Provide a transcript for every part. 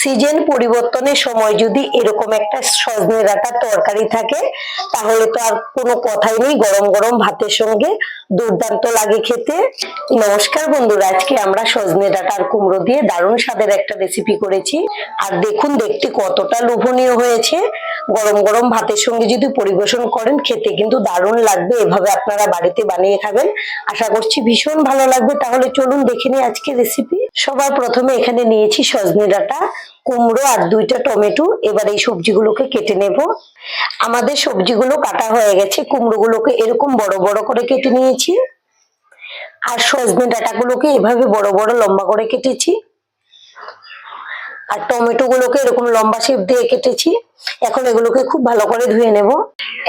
Season পরিবর্তনের সময় যদি এরকম একটা সজনে ডাঁটার তরকারি থাকে তাহলে তো আর কোনো কথাই নেই, গরম গরম ভাতের সঙ্গে দুর্দান্ত লাগে খেতে। নমস্কার বন্ধুরা, আজকে আমরা সজনে ডাঁটা আর কুমড়ো দিয়ে দারুণ স্বাদের একটা রেসিপি করেছি। আর দেখুন দেখতে কতটা লোভনীয় হয়েছে। গরম গরম ভাতের সঙ্গে যদি পরিবেশন করেন খেতে কিন্তু দারুণ লাগবে। এভাবে আপনারা বাড়িতে বানিয়ে খাবেন, আশা করছি ভীষণ ভালো লাগবে। তাহলে চলুন দেখে নিই আজকে রেসিপি। সবার প্রথমে এখানে নিয়েছি সজনে ডাঁটা, কুমড়ো আর 2টা টমেটো। এবার এই সবজিগুলোকে কেটে নেব। আমাদের সবজিগুলো কাটা হয়ে গেছে। কুমড়োগুলোকে এরকম বড় বড় করে কেটে নিয়েছি, আর সজনে ডাঁটাগুলোকে এভাবে বড় বড় লম্বা করে কেটেছি, আর টমেটো গুলোকে এরকম লম্বা শেপ দিয়ে কেটেছি। এখন এগুলোকে খুব ভালো করে ধুয়ে নেব।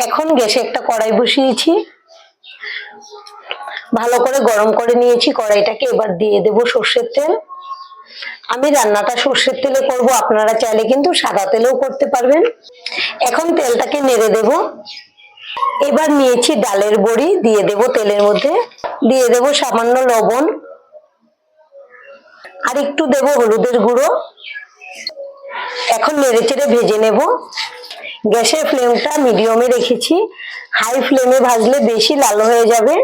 এখন গ্যাসে একটা কড়াই বসিয়েছি, ভালো করে গরম করে নিয়েছি কড়াইটাকে। এবার দিয়ে দেব সর্ষের তেল। আমি রান্নাটা সর্ষের তেলে করব, আপনারা চাইলে কিন্তু সাদা তেলেও করতে পারবেন। এখন তেলটাকে নেড়ে দেব। এবার নিয়েছি ডালের বড়ি, দিয়ে দেব তেলের মধ্যে। দিয়ে দেব সামান্য লবণ, আর একটু দেব হলুদের গুঁড়ো। এখন নেড়ে চেড়ে ভেজে নেব। গ্যাসের ফ্লেমটা মিডিয়ামে রেখেছি, হাই ফ্লেমে ভাজলে বেশি লাল হয়ে যাবে।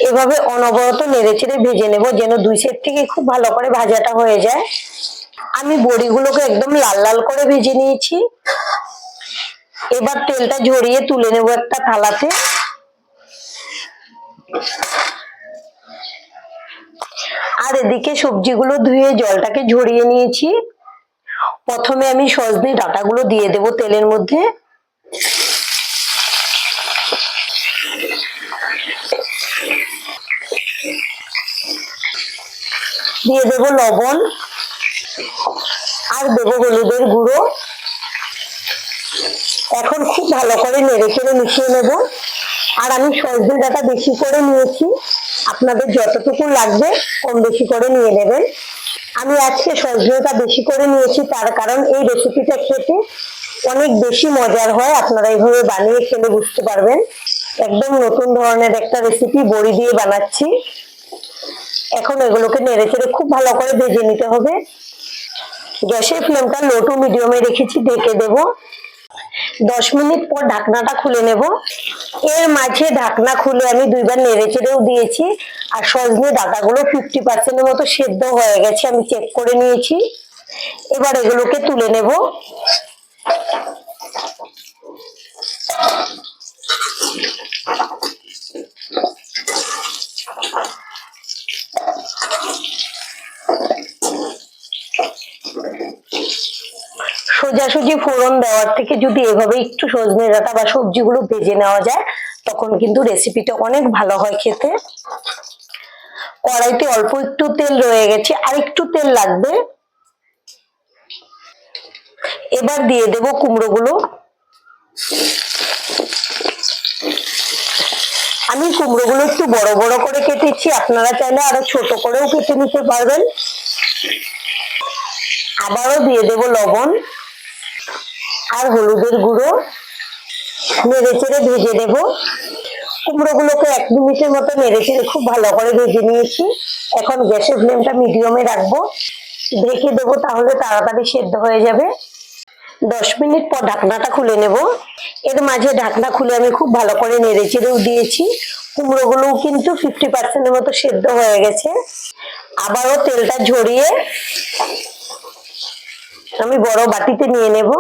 এভাবে অনবরত নেড়ে চেড়ে ভেজে নেব, যেন দুই সাইড থেকে খুব ভালো করে ভাজাটা হয়ে যায়। আমি বড়িগুলোকে একদম লাল লাল করে ভেজে নিয়েছি। এবার তেলটা ঝরিয়ে তুলে নেব একটা থালাতে। আর এদিকে সবজিগুলো ধুয়ে জলটাকে ঝরিয়ে নিয়েছি। প্রথমে আমি সজনে ডাঁটাগুলো দিয়ে দেব তেলের মধ্যে। দিয়ে দেব লবণ, আর দেব হলুদের গুঁড়ো। এখন খুব ভালো করে নেড়ে চেড়ে মিশিয়ে নেব। আর আমি সজনে ডাঁটা বেশি করে নিয়েছি, আপনাদের যতটুকু লাগবে কম বেশি করে নিয়ে নেবেন। আমি আজকে সজনেটা বেশি করে নিয়েছি, তার কারণ এই রেসিপিটা খেতে অনেক বেশি মজার হয়। আপনারা এইভাবে বানিয়ে খেলে বুঝতে পারবেন। একদম নতুন ধরনের একটা রেসিপি, বড়ি দিয়ে বানাচ্ছি। এখন এগুলোকে নেড়ে চেড়ে খুব ভালো করে ভেজে নিতে হবে। গ্যাসের ফ্লেমটা লো টু মিডিয়ামে রেখেছি, ঢেকে দেব। 10 মিনিট পর ঢাকনাটা খুলে নেব। এর মাঝে ঢাকনা খুলে আমি 2বার নেড়ে চেড়েও দিয়েছি। আর সজনে ডাঁটাগুলো 50% মতো সেদ্ধ হয়ে গেছে, আমি চেক করে নিয়েছি। এবার এগুলোকে তুলে নেব। সোজাসুজি ফোড়ন দেওয়ার থেকে যদি এভাবে একটু সজনে ডাঁটা বা সবজিগুলো ভেজে নেওয়া যায়, তখন কিন্তু রেসিপিটা অনেক ভালো হয় খেতে। কড়াইতে অল্প একটু তেল রয়ে গেছে, আর একটু তেল লাগবে। এবার দিয়ে দেব কুমড়োগুলো। আমি কুমড়োগুলো একটু বড় বড় করে কেটেছি, আপনারা চাইলে আরো ছোট করেও কেটে নিতে পারবেন। আবারও দিয়ে দেব লবণ আর হলুদের গুঁড়ো। নেড়ে চেড়ে ভেজে দেব। কুমড়োগুলোকে 1 মিনিটের মতো নেড়ে চেড়ে খুব ভালো করে ভেজে নিয়েছি। এখন গ্যাসের ফ্লেমটা মিডিয়ামে রাখবো, ঢেকে দেবো, তাহলে তাড়াতাড়ি সেদ্ধ হয়ে যাবে। 10 মিনিট পর ঢাকনাটা খুলে নেব। এর মাঝে ঢাকনা খুলে আমি খুব ভালো করে নেড়ে চেড়েও দিয়েছি। কুমড়োগুলোও কিন্তু 50% মতো সেদ্ধ হয়ে গেছে। আবারও তেলটা ঝরিয়ে আমি বড় বাটিতে নিয়ে নেব।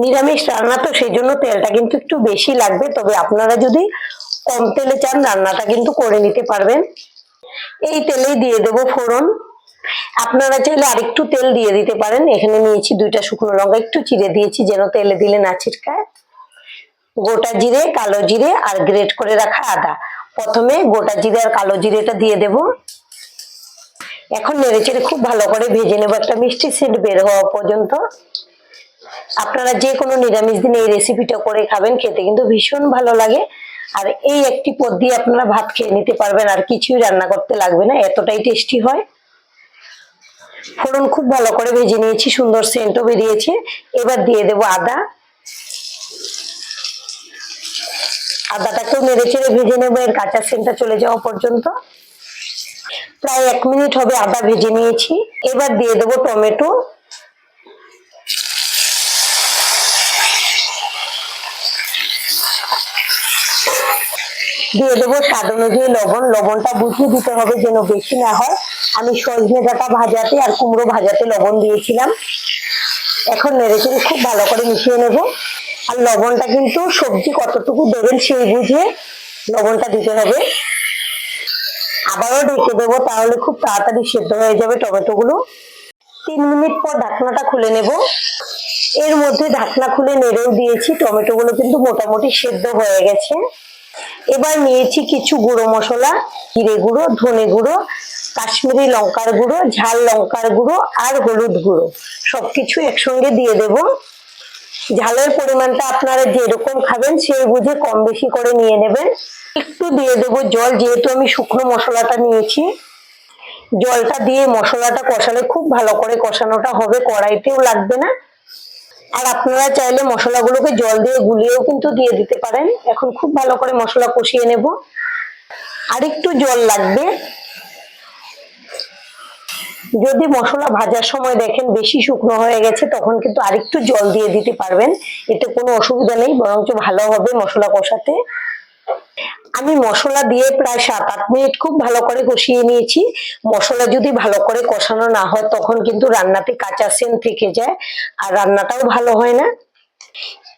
নিরামিষ রান্না তো, সেই জন্য তেলটা কিন্তু একটু বেশি লাগবে, তবে আপনারা যদি কম তেলে চান রান্নাটা কিন্তু করে নিতে পারবেন। এই তেলেই দিয়ে দেব ফোড়ন। আপনারা চাইলে আরেকটু তেল দিয়ে দিতে পারেন। এখানে নিয়েছি 2টা শুকনো লঙ্কা, একটু চিড়ে দিয়েছি যেন তেলে দিলে না ছিটকায়। গোটা জিরে, কালো জিরে আর গ্রেট করে রাখা আদা। প্রথমে গোটা জিরে আর কালো জিরেটা দিয়ে দেব। এখন নেড়ে চেড়ে খুব ভালো করে ভেজে নেব, একটা মিষ্টি সেন্ট বের হওয়া পর্যন্ত। আপনারা যে কোনো নিরামিষ দিনে এই রেসিপিটা করে খাবেন, খেতে কিন্তু ভীষণ ভালো লাগে। আর এই একটি পদ দিয়ে আপনারা ভাত খেয়ে নিতে পারবেন, আর কিছুই রান্না করতে লাগবে না, এতটাই টেস্টি হয়। ফোড়ন খুব ভালো করে ভেজে নিয়েছি, সুন্দর সেন্টও বেরিয়েছে। এবার দিয়ে দেব আদা। আদাটাকেও নেড়ে চেড়ে ভেজে নেবো, এর কাঁচা সেন্টটা চলে যাওয়া পর্যন্ত। প্রায় 1 মিনিট হবে আদা ভেজে নিয়েছি। এবার দিয়ে দেবো টমেটো, দিয়ে দেবো স্বাদ অনুযায়ী লবণ। লবণটা বুঝিয়ে দিতে হবে যেন বেশি না হয়। আমি সজনে ডাঁটা ভাজাতে আর কুমড়ো ভাজাতে লবণ দিয়েছিলাম। এখন নেড়েচেড়ে খুব ভালো করে মিশিয়ে নেব। আর লবণটা কিন্তু সবজি কতটুকু দেবেন সেই বুঝে লবণটা দিতে হবে। আবারও ঢেকে দেবো, তাহলে খুব তাড়াতাড়ি সেদ্ধ হয়ে যাবে টমেটো গুলো। 3 মিনিট পর ঢাকনাটা খুলে নেব। এর মধ্যে ঢাকনা খুলে নেড়েও দিয়েছি, টমেটো গুলো কিন্তু মোটামুটি সেদ্ধ হয়ে গেছে। এবার নিয়েছি কিছু গুঁড়ো মশলা, জিরে গুঁড়ো, ধনে গুঁড়ো, কাশ্মীরি লঙ্কার গুঁড়ো, ঝাল লঙ্কার গুঁড়ো আর হলুদ গুঁড়ো, সবকিছু একসঙ্গে দিয়ে দেব। ঝালের পরিমাণটা আপনারা যেরকম খাবেন সেই বুঝে কম বেশি করে নিয়ে নেবেন। একটু দিয়ে দেব জল, যেহেতু আমি শুকনো মশলাটা নিয়েছি। জলটা দিয়ে মশলাটা কষালে খুব ভালো করে কষানোটা হবে, কড়াইতেও লাগবে না। আর আপনারা চাইলে মশলাগুলোকে জল দিয়ে গুলিয়েও কিন্তু দিয়ে দিতে পারেন। এখন খুব ভালো করে মশলা কষিয়ে নেব। আর একটু জল লাগবে। যদি মশলা ভাজার সময় দেখেন বেশি শুকনো হয়ে গেছে, তখন কিন্তু আরেকটু জল দিয়ে দিতে পারবেন, এতে কোনো অসুবিধা নেই, বরঞ্চ ভালো হবে মশলা কষাতে। আমি মশলা দিয়ে প্রায় 7-8 মিনিট খুব ভালো করে কষিয়ে নিয়েছি। মশলা যদি ভালো করে কষানো না হয় তখন কিন্তু রান্নাতে কাঁচা সেন্ট থেকে যায় আর রান্নাটাও ভালো হয় না।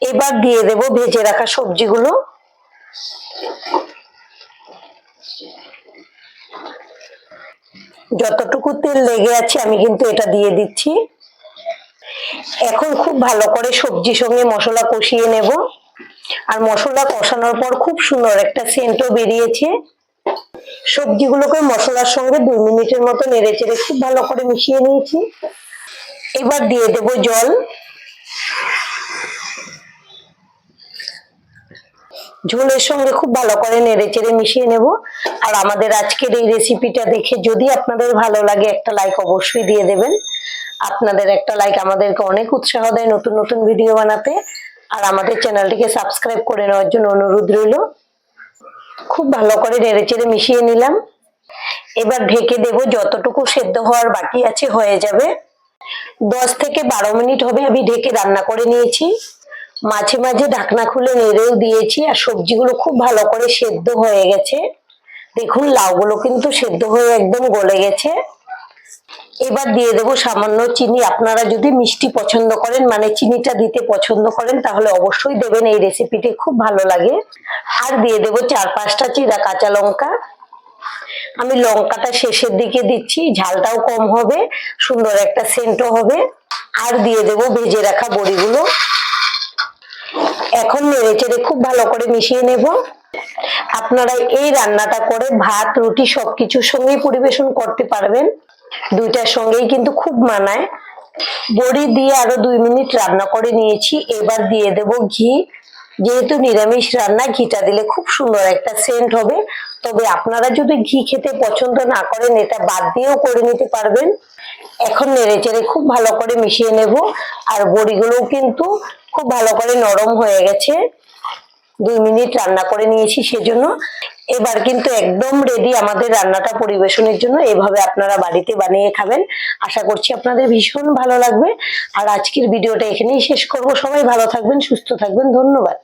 এবার দিয়ে দেব ভেজে রাখা সবজিগুলো। যতটুকু তেল লেগে আছে আমি কিন্তু এটা দিয়ে দিচ্ছি। এখন খুব ভালো করে সবজির সঙ্গে মশলা কষিয়ে নেব। আর মশলা কষানোর পর খুব সুন্দর একটা সেন্টও বেরিয়েছে। সবজিগুলোকে মশলার সঙ্গে 2 মিনিটের মতো নেড়েচেড়ে খুব ভালো করে মিশিয়ে নিয়েছি। এবার দিয়ে দেব জল। ঝোলের সঙ্গে খুব ভালো করে নেড়েচেড়ে মিশিয়ে নেব। আর আমাদের আজকের এই রেসিপিটা দেখে যদি আপনাদের ভালো লাগে, একটা লাইক অবশ্যই দিয়ে দেবেন। আপনাদের একটা লাইক আমাদেরকে অনেক উৎসাহ দেয় নতুন নতুন ভিডিও বানাতে। আর আমাদের চ্যানেলটিকে সাবস্ক্রাইব করে নেওয়ার জন্য অনুরোধ রইল। খুব ভালো করে নেড়েচেড়ে মিশিয়ে নিলাম। এবার ঢেকে দেব, যতটুকু সেদ্ধ হওয়ার বাকি আছে হয়ে যাবে। 10 থেকে 12 মিনিট হবে আমি ঢেকে রান্না করে নিয়েছি। মাঝে মাঝে ঢাকনা খুলে নেড়েও দিয়েছি। আর সবজিগুলো খুব ভালো করে সেদ্ধ হয়ে গেছে। দেখুন লাউগুলো কিন্তু সেদ্ধ হয়ে একদম গলে গেছে। এবার দিয়ে দেব সামান্য চিনি। আপনারা যদি মিষ্টি পছন্দ করেন, মানে চিনিটা দিতে পছন্দ করেন, তাহলে অবশ্যই দেবেন, এই রেসিপিটি খুব ভালো লাগে। আর দিয়ে দেব 4-5টা চিরা কাঁচা লঙ্কা। আমি লঙ্কাটা শেষের দিকে দিচ্ছি, ঝালটাও কম হবে, সুন্দর একটা সেন্টও হবে। আর দিয়ে দেব ভেজে রাখা বড়িগুলো। এখন নেড়েচেড়ে খুব ভালো করে মিশিয়ে নেব। আপনারা এই রান্নাটা করে ভাত, রুটি সবকিছুর সঙ্গেই পরিবেশন করতে পারবেন। দুইটার সঙ্গেই কিন্তু খুব মানায়। বড়ি দিয়ে আরো 2 মিনিট রান্না করে নিয়েছি। এবার দিয়ে দেব ঘি। যেহেতু নিরামিষ রান্না, ঘিটা দিলে খুব সুন্দর একটা সেন্ট হবে। তবে আপনারা যদি ঘি খেতে পছন্দ না করেন, এটা বাদ দিয়েও করে নিতে পারবেন। এখন নেড়েচেড়ে খুব ভালো করে মিশিয়ে নেব। আর বড়িগুলোও কিন্তু খুব ভালো করে নরম হয়ে গেছে। 2 মিনিট রান্না করে নিয়েছি সেজন্য। এবার কিন্তু একদম রেডি আমাদের রান্নাটা পরিবেশনের জন্য। এভাবে আপনারা বাড়িতে বানিয়ে খাবেন, আশা করছি আপনাদের ভীষণ ভালো লাগবে। আর আজকের ভিডিওটা এখানেই শেষ করব। সবাই ভালো থাকবেন, সুস্থ থাকবেন, ধন্যবাদ।